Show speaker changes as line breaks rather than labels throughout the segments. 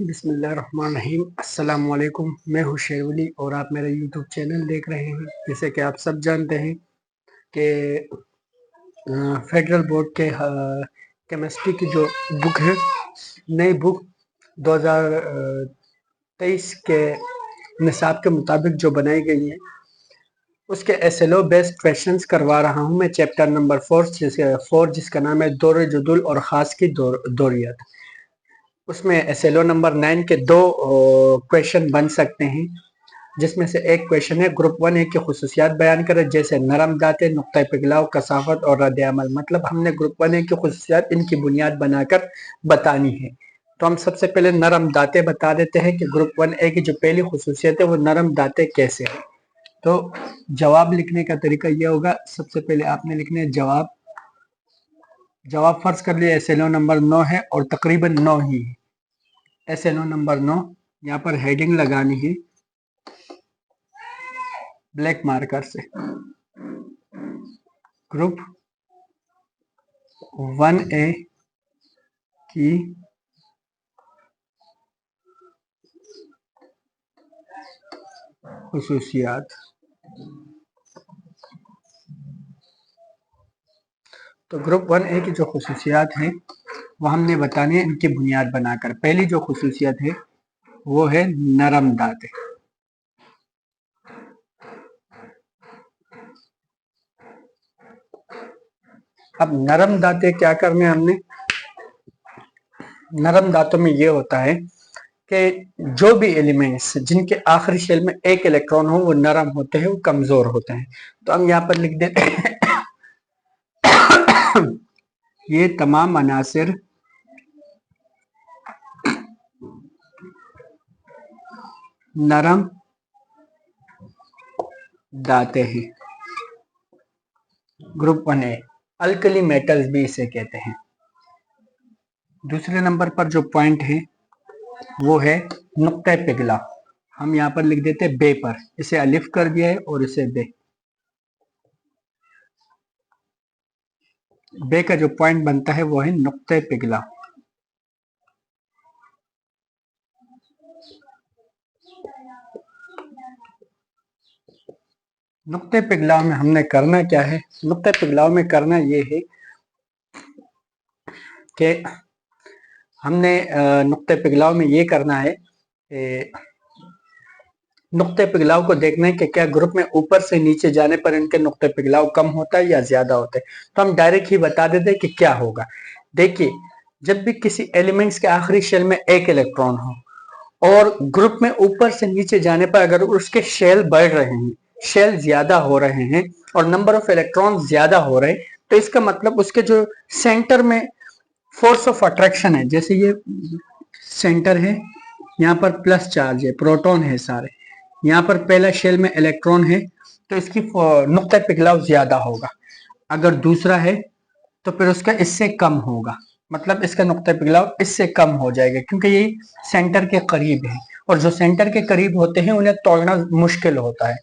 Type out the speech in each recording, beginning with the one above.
बिस्मिल्लाहिर्रहमानिर्रहीम। अस्सलाम वालेकुम। मैं हूँ शेरवली और आप मेरा यूट्यूब चैनल देख रहे हैं। जैसे कि आप सब जानते हैं कि फेडरल बोर्ड के केमिस्ट्री की जो बुक है, नई बुक 2023 के निसाब के मुताबिक जो बनाई गई है, उसके एसएलओ बेस्ड क्वेश्चंस करवा रहा हूँ मैं। चैप्टर नंबर 4 जिसका नाम है दौर जुदुल और ख़ास की दौरियत। उसमें एसएलओ नंबर 9 के 2 क्वेश्चन बन सकते हैं, जिसमें से एक क्वेश्चन है ग्रुप 1 की खुसूसियात बयान करें, जैसे नरम दाते, नुक्ता पिघलाव, कसाफत और रद्द अमल। मतलब हमने ग्रुप 1 की खुसूसियात इनकी बुनियाद बनाकर बतानी है। तो हम सबसे पहले नरम दाते बता देते हैं कि ग्रुप 1 की जो पहली खुसूसियत है वो नरम दाते कैसे है। तो जवाब लिखने का तरीका यह होगा, सबसे पहले आपने लिखना है जवाब फर्ज कर लिया एसएलओ नंबर 9 है और तकरीबन 9 ही है। एसएलओ नंबर 9 यहाँ पर हेडिंग लगानी है ब्लैक मार्कर से। ग्रुप 1A की खुसूसियात। तो ग्रुप 1A की जो खुसूसियात है वो हमने बतानी है इनकी बुनियाद बनाकर। पहली जो खुसूसियत है वो है नरम दाते। अब नरम दाते क्या करने हमने, नरम दातों में ये होता है कि जो भी एलिमेंट्स जिनके आखिरी शेल में एक इलेक्ट्रॉन हो वो नरम होते हैं, वो कमजोर होते हैं। तो हम यहाँ पर लिख देते हैं ये तमाम अनासिर नरम दाते हैं। ग्रुप 1A अल्कली मेटल्स भी इसे कहते हैं। दूसरे नंबर पर जो पॉइंट है वो है नुक्ता पिघला। हम यहाँ पर लिख देते हैं बे पर, इसे अलिफ कर दिया है और इसे बे। बे का जो पॉइंट बनता है वो है नुक्ता पिघला। नुक्ते पिघलाव में हमने करना क्या है, नुक्ते पिघलाव में करना ये है कि हमने नुक्ते पिघलाव में ये करना है, नुक्ते पिघलाव को देखना है कि क्या ग्रुप में ऊपर से नीचे जाने पर इनके नुक्ते पिघलाव कम होता है या ज्यादा होता है। तो हम डायरेक्ट ही बता देते हैं कि क्या होगा। देखिए, जब भी किसी एलिमेंट्स के आखिरी शेल में एक इलेक्ट्रॉन हो और ग्रुप में ऊपर से नीचे जाने पर अगर उसके शेल बढ़ रहे हैं, शेल ज्यादा हो रहे हैं और नंबर ऑफ इलेक्ट्रॉन ज्यादा हो रहे हैं, तो इसका मतलब उसके जो सेंटर में फोर्स ऑफ अट्रैक्शन है, जैसे ये सेंटर है, यहाँ पर प्लस चार्ज है, प्रोटॉन है सारे, यहाँ पर पहला शेल में इलेक्ट्रॉन है, तो इसकी नुक्ता पिघलाव ज्यादा होगा। अगर दूसरा है तो फिर उसका इससे कम होगा, मतलब इसका नुक्ता पिघलाव इससे कम हो जाएगा, क्योंकि ये सेंटर के करीब है और जो सेंटर के करीब होते हैं उन्हें तोड़ना मुश्किल होता है।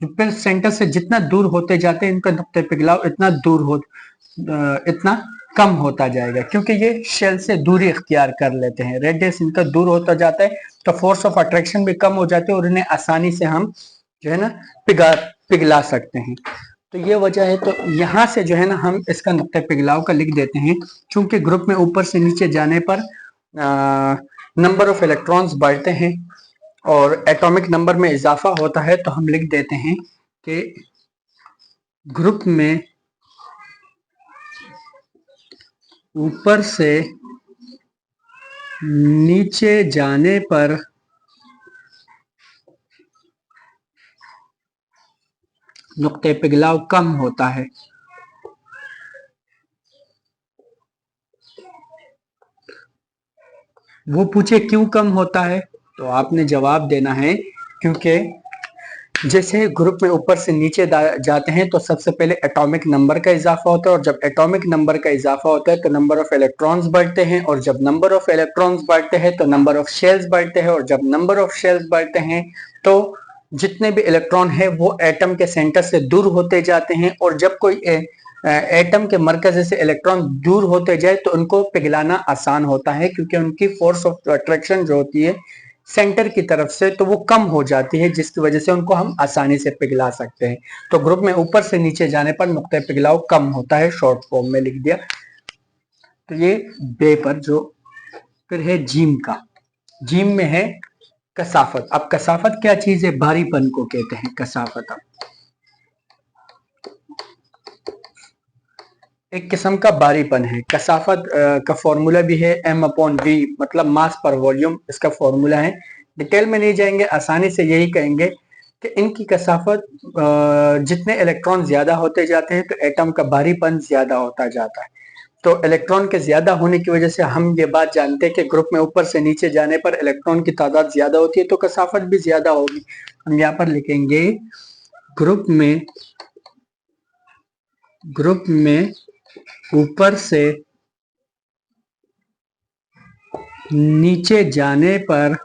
फिर सेंटर से जितना दूर होते जाते हैं इनका नुक्ता पिघलाव इतना कम होता जाएगा, क्योंकि ये शेल से दूरी इख्तियार कर लेते हैं। रेडियस इनका दूर होता जाता है तो फोर्स ऑफ अट्रैक्शन भी कम हो जाती है और इन्हें आसानी से हम जो है ना पिघला सकते हैं। तो ये वजह है। तो यहाँ से जो है ना हम इसका नुक्ता पिघलाव का लिख देते हैं, क्योंकि ग्रुप में ऊपर से नीचे जाने पर नंबर ऑफ इलेक्ट्रॉन्स बढ़ते हैं और एटॉमिक नंबर में इजाफा होता है। तो हम लिख देते हैं कि ग्रुप में ऊपर से नीचे जाने पर नुक्ते पिघलाव कम होता है। वो पूछे क्यों कम होता है, तो आपने जवाब देना है क्योंकि जैसे ग्रुप में ऊपर से नीचे जाते हैं तो सबसे पहले एटॉमिक नंबर का इजाफा होता है और जब एटॉमिक नंबर का इजाफा होता है तो नंबर ऑफ इलेक्ट्रॉन्स बढ़ते हैं और जब नंबर ऑफ इलेक्ट्रॉन्स बढ़ते हैं तो नंबर ऑफ शेल्स बढ़ते हैं और जब नंबर ऑफ शेल्स बढ़ते हैं तो जितने भी इलेक्ट्रॉन है वो एटम के सेंटर से दूर होते जाते हैं और जब कोई एटम के मरकज से इलेक्ट्रॉन दूर होते जाए तो उनको पिघलाना आसान होता है, क्योंकि उनकी फोर्स ऑफ अट्रैक्शन जो होती है सेंटर की तरफ से तो वो कम हो जाती है, जिसकी वजह से उनको हम आसानी से पिघला सकते हैं। तो ग्रुप में ऊपर से नीचे जाने पर नुक्ते पिघलाव कम होता है, शॉर्ट फॉर्म में लिख दिया। तो ये बे पर जो फिर है जीम का, जीम में है कसाफत। अब कसाफत क्या चीज है? भारीपन को कहते हैं कसाफत। अब एक किस्म का भारीपन है। कसाफत का फॉर्मूला भी है m/v, मतलब मास पर वॉल्यूम इसका फॉर्मूला है। डिटेल में नहीं जाएंगे, आसानी से यही कहेंगे कि इनकी कसाफत जितने इलेक्ट्रॉन ज्यादा होते जाते हैं तो एटम का भारीपन ज्यादा होता जाता है। तो इलेक्ट्रॉन के ज्यादा होने की वजह से हम ये बात जानते हैं कि ग्रुप में ऊपर से नीचे जाने पर इलेक्ट्रॉन की तादाद ज्यादा होती है तो कसाफत भी ज्यादा होगी। हम यहाँ पर लिखेंगे ग्रुप में ऊपर से नीचे जाने पर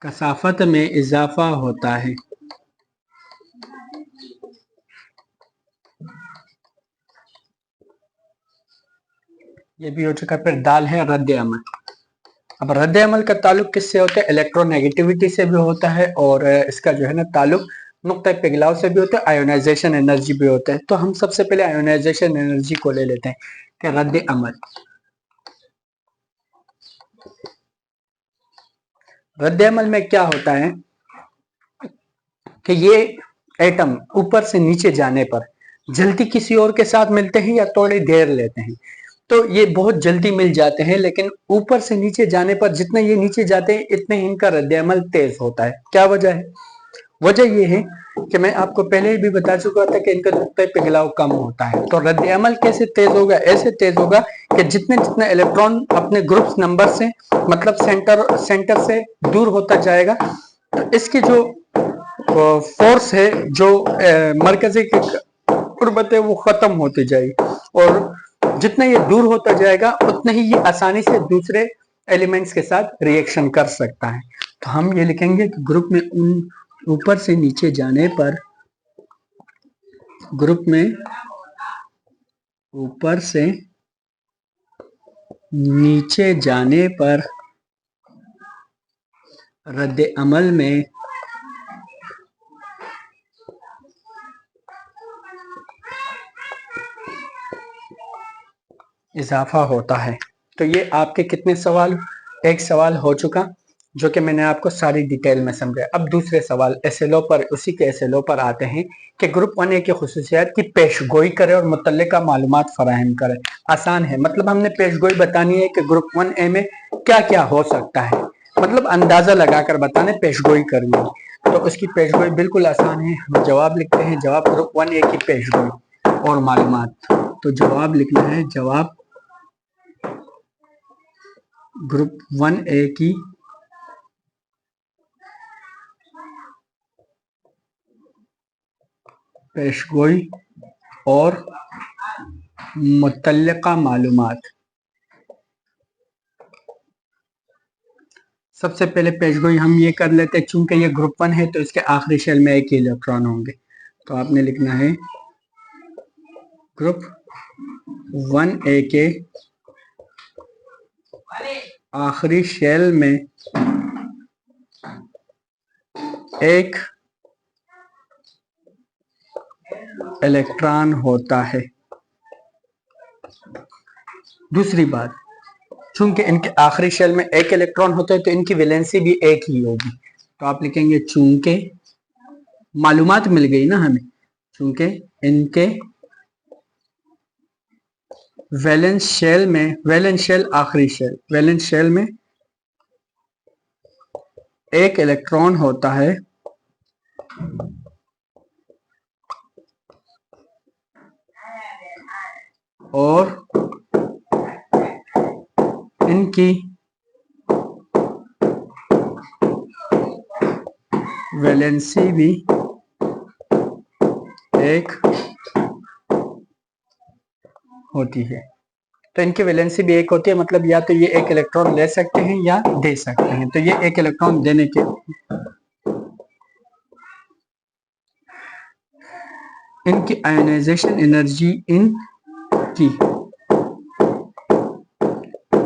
कसाफत में इजाफा होता है। ये भी हो चुका। फिर दाल है रद्द अमल। अब रद्द अमल का ताल्लुक किससे होता है? इलेक्ट्रोनेगेटिविटी से भी होता है, और इसका जो है ना ताल्लुक नुक्ता पिघलाव से भी होता है, आयोनाइजेशन एनर्जी भी होता है। तो हम सबसे पहले आयोनाइजेशन एनर्जी को ले लेते हैं कि रद्द अमल। रद्द अमल में क्या होता है कि ये एटम ऊपर से नीचे जाने पर जल्दी किसी और के साथ मिलते हैं या थोड़ी देर लेते हैं। तो ये बहुत जल्दी मिल जाते हैं, लेकिन ऊपर से नीचे जाने पर जितने ये नीचे जाते हैं इतने इनका रद्द अमल तेज होता है। क्या वजह है? वजह ये है कि मैं आपको पहले ही भी बता चुका था कि इनका नुक्ता पिघलाव कम होता है। तो रद्द अमल कैसे तेज होगा? ऐसे तेज होगा कि जितने जितने इलेक्ट्रॉन अपने ग्रुप नंबर से, मतलब सेंटर से दूर होता जाएगा, तो इसकी जो फोर्स है, जो मरकजी की कुर्बत है, वो खत्म होती जाएगी, और जितना ये दूर होता जाएगा उतना ही ये आसानी से दूसरे एलिमेंट्स के साथ रिएक्शन कर सकता है। तो हम ये लिखेंगे कि ग्रुप में ऊपर से नीचे जाने पर, ग्रुप में ऊपर से नीचे जाने पर रद्द अमल में इजाफा होता है। तो ये आपके कितने सवाल? एक सवाल हो चुका, जो कि मैंने आपको सारी डिटेल में समझाया। अब दूसरे सवाल एसएलओ पर, उसी के एसएलओ पर आते हैं कि ग्रुप 1A की खुसूसियात की पेशगोई करे और मुतल्लिका मालूमात फराहम करे। आसान है, मतलब हमने पेशगोई बतानी है कि ग्रुप 1A में क्या क्या हो सकता है, मतलब अंदाजा लगाकर बताने, पेशगोई करनी है। तो उसकी पेशगोई बिल्कुल आसान है। हम जवाब लिखते हैं, जवाब ग्रुप 1A की पेशगोई और मालूमात। तो जवाब लिखना है, जवाब ग्रुप 1A की पेशगोई और मुतल्लिका मालूमात। सबसे पहले पेशगोई हम ये कर लेते हैं, चूंकि ये ग्रुप 1 है तो इसके आखिरी शेल में एक ही इलेक्ट्रॉन होंगे। तो आपने लिखना है ग्रुप 1A के आखिरी शेल में एक इलेक्ट्रॉन होता है। दूसरी बात, चूंकि इनके आखिरी शेल में एक इलेक्ट्रॉन होता है तो इनकी वैलेंसी भी एक ही होगी। तो आप लिखेंगे चूंकि, मालूमात मिल गई ना हमें, चूंकि इनके वैलेंस शेल में, वैलेंस शेल आखिरी शेल, वैलेंस शेल में एक इलेक्ट्रॉन होता है और इनकी वैलेंसी भी एक होती है। तो इनकी वैलेंसी भी एक होती है, मतलब या तो ये एक इलेक्ट्रॉन ले सकते हैं या दे सकते हैं। तो ये एक इलेक्ट्रॉन देने के इनकी आयोनाइजेशन एनर्जी, इनकी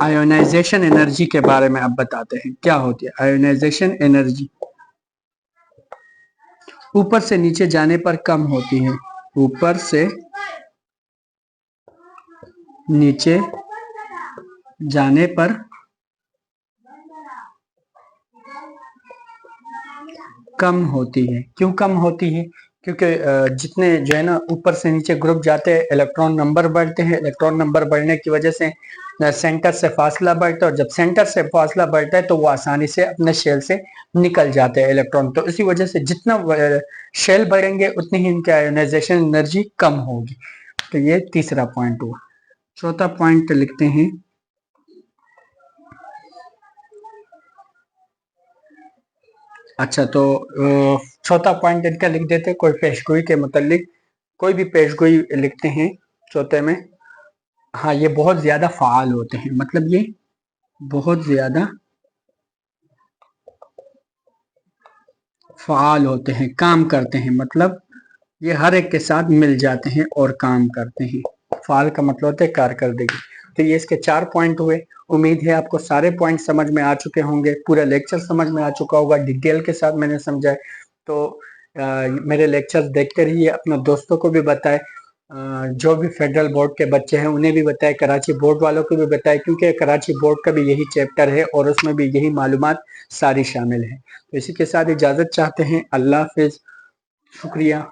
आयोनाइजेशन एनर्जी के बारे में अब बताते हैं क्या होती है आयोनाइजेशन एनर्जी। ऊपर से नीचे जाने पर कम होती है, ऊपर से नीचे जाने पर कम होती है। क्यों कम होती है? क्योंकि जितने जो है ना ऊपर से नीचे ग्रुप जाते हैं, इलेक्ट्रॉन नंबर बढ़ते हैं, इलेक्ट्रॉन नंबर बढ़ने की वजह से सेंटर से फासला बढ़ता है, और जब सेंटर से फासला बढ़ता है तो वो आसानी से अपने शेल से निकल जाते हैं इलेक्ट्रॉन। तो इसी वजह से जितना शेल बढ़ेंगे उतनी ही इनकी आयोनाइजेशन एनर्जी कम होगी। तो ये तीसरा पॉइंट हुआ। चौथा पॉइंट लिखते हैं, अच्छा तो चौथा पॉइंट इनका लिख देते हैं, कोई पेशगोई के मुतालिक कोई भी पेशगोई लिखते हैं चौथे में। हाँ, ये बहुत ज्यादा फाल होते हैं, मतलब ये बहुत ज्यादा फाल होते हैं, काम करते हैं, मतलब ये हर एक के साथ मिल जाते हैं और काम करते हैं। फाल का मतलब होता है कारकर्दगी। तो ये इसके 4 पॉइंट हुए। उम्मीद है आपको सारे पॉइंट समझ में आ चुके होंगे, पूरा लेक्चर समझ में आ चुका होगा, डिटेल के साथ मैंने समझाया। तो मेरे लेक्चर देखते रहिए, अपने दोस्तों को भी बताएं, जो भी फेडरल बोर्ड के बच्चे हैं उन्हें भी बताएं, कराची बोर्ड वालों को भी बताएं, क्योंकि कराची बोर्ड का भी यही चैप्टर है और उसमें भी यही मालूमात सारी शामिल है। तो इसी के साथ इजाज़त चाहते हैं। अल्लाह हाफिज़, शुक्रिया।